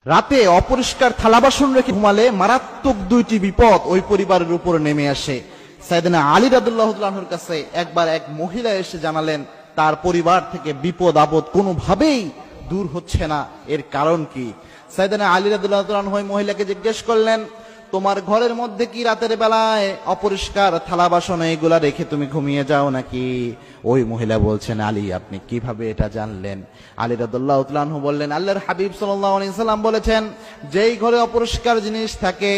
রাতে অপরিষ্কার থালা বাসন রেখে ঘুমালে মারাত্মক দুইটি বিপদ ওই পরিবারের উপর নেমে আসে। সাইয়েদনা আলী রাদিয়াল্লাহু তাআলা আনহুর কাছে একবার এক মহিলা এসে জানালেন তার পরিবার থেকে বিপদ আপদ কোনোভাবেই দূর হচ্ছে না, এর কারণ কি? সাইয়েদনা আলী রাদিয়াল্লাহু তাআলা আনহু ওই মহিলাকে জিজ্ঞেস করলেন, তোমার ঘরের মধ্যে কি রাতের বেলায় অপরিষ্কার থালা বাসন এগুলা রেখে তুমি ঘুমিয়ে যাও নাকি? ওই মহিলা বলছেন, আলী আপনি কিভাবে এটা জানলেন? আলী রাদিয়াল্লাহু তাআলা আনহু বললেন, আল্লাহর হাবিব সাল্লাল্লাহু আলাইহি সাল্লাম বলেছেন, যেই ঘরে অপরিষ্কার জিনিস থাকে,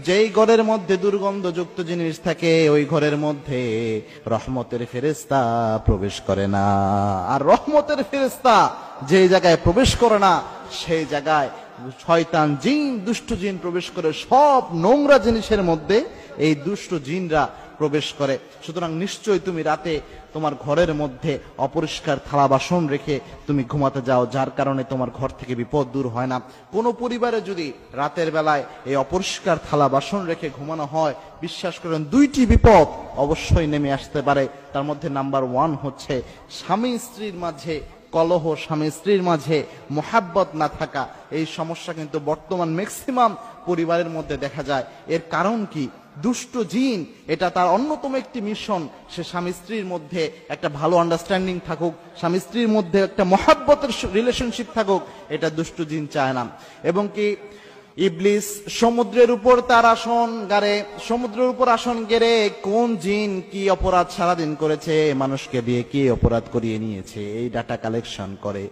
যেই ঘরের মধ্যে দুর্গন্ধযুক্ত জিনিস থাকে, ওই ঘরের মধ্যে রহমতের ফেরেশতা প্রবেশ করে না। আর রহমতের ফেরেশতা যে জায়গায় প্রবেশ করে না, সেই জায়গায় শয়তান জিন, দুষ্ট জিন প্রবেশ করে। সব নোংরা জিনিসের মধ্যে এই দুষ্ট জিনরা প্রবেশ করে। সুতরাং নিশ্চয়ই তুমি রাতে তোমার ঘরের মধ্যে অপরিষ্কার থালা বাসন রেখে তুমি ঘুমাতে যাও, যার কারণে তোমার ঘর থেকে বিপদ দূর হয় না। কোন পরিবারে যদি রাতের বেলায় এই অপরিষ্কার থালা বাসন রেখে ঘুমানো হয়, বিশ্বাস করেন দুইটি বিপদ অবশ্যই নেমে আসতে পারে। তার মধ্যে নাম্বার 1 হচ্ছে স্বামী স্ত্রীর মাঝে কলহ, স্বামী স্ত্রীর মাঝে মোহাব্বত না থাকা। এই সমস্যা কিন্তু বর্তমান ম্যাক্সিমাম পরিবারের মধ্যে দেখা যায়। এর কারণ কি? দুষ্ট জিন, এটা তার অন্যতম একটি মিশন। সে স্বামী স্ত্রীর মধ্যে একটা ভালো আন্ডারস্ট্যান্ডিং থাকুক, স্বামী স্ত্রীর মধ্যে একটা মোহাব্বতের রিলেশনশিপ থাকুক, এটা দুষ্ট জিন চায় না। এবং কি ইবলিস সমুদ্রের উপর তার আসন গাড়ে, সমুদ্রের উপর আসন গেড়ে কোন জিন কি অপরাধ সারাদিন করেছে, মানুষকে দিয়ে কি অপরাধ করিয়ে নিয়েছে, এই ডাটা কালেকশন করে।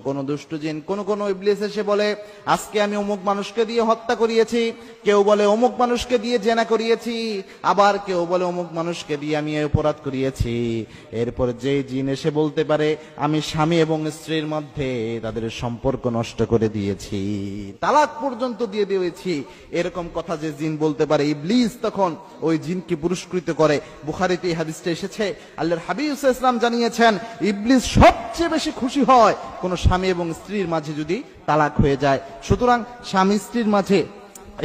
কোন দুষ্ট জিন, কোন ইবলিস এসে বলে আজকে আমি অমুক মানুষকে দিয়ে হত্যা করিয়েছি, কেউ বলে অমুক মানুষকে দিয়ে জেনা করিয়েছি, আবার কেউ বলে অমুক মানুষকে দিয়ে আমি এই অপরাধ করিয়েছি। এরপর যে জিন এসে বলতে পারে আমি স্বামী এবং স্ত্রীর মধ্যে তাদের সম্পর্ক নষ্ট করে দিয়েছি, তালাক পর্যন্ত দিয়ে দিয়েছি, এরকম কথা যে জিন বলতে পারে, ইবলিস তখন ওই জিনকে পুরস্কৃত করে। বুখারীতে এই হাদিসটা এসেছে। আল্লাহর হাবিব সাল্লাল্লাহু আলাইহি ওয়াসাল্লাম জানিয়েছেন, ইবলিস সবচেয়ে বেশি খুশি হয় কোন স্বামী এবং স্ত্রীর মাঝে যদি তালাক হয়ে যায়। সুতরাং স্বামী স্ত্রীর মাঝে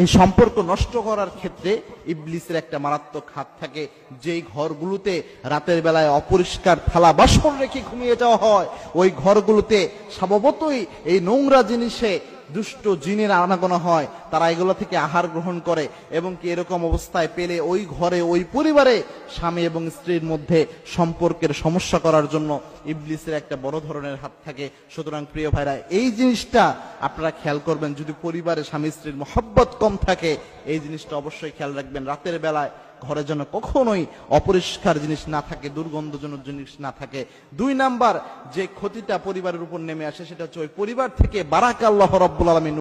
এই সম্পর্ক নষ্ট করার ক্ষেত্রে ইবলিসের একটা মারাত্মক হাত থাকে। যেই ঘরগুলোতে রাতের বেলায় অপরিষ্কার থালা বাসন রেখে ঘুমিয়ে যাওয়া হয়, ওই ঘরগুলোতে স্বভাবতই এই নোংরা জিনিসে দুষ্ট জিনের আনাগোনা হয়, তারা এগুলো থেকে আহার গ্রহণ করে। এবং কি এরকম অবস্থায় পেলে ওই ঘরে, ওই পরিবারে স্বামী এবং স্ত্রীর মধ্যে সম্পর্কের সমস্যা করার জন্য ইবলিসের একটা বড় ধরনের হাত থাকে। সুতরাং প্রিয় ভাইরা, এই জিনিসটা আপনারা খেয়াল করবেন। যদি পরিবারে স্বামী স্ত্রীর মহব্বত কম থাকে, এই জিনিসটা অবশ্যই খেয়াল রাখবেন। রাতের বেলায় ঘরে যেন কখনোই অপরিষ্কার জিনিস না থাকে, দুর্গন্ধজনক জিনিস না থাকে। 2 নাম্বার যে ক্ষতিটা পরিবারের উপর নেমে আসে, সেটা হচ্ছে ওই পরিবার থেকে বারাকা আল্লাহ রাব্বুল আলামিন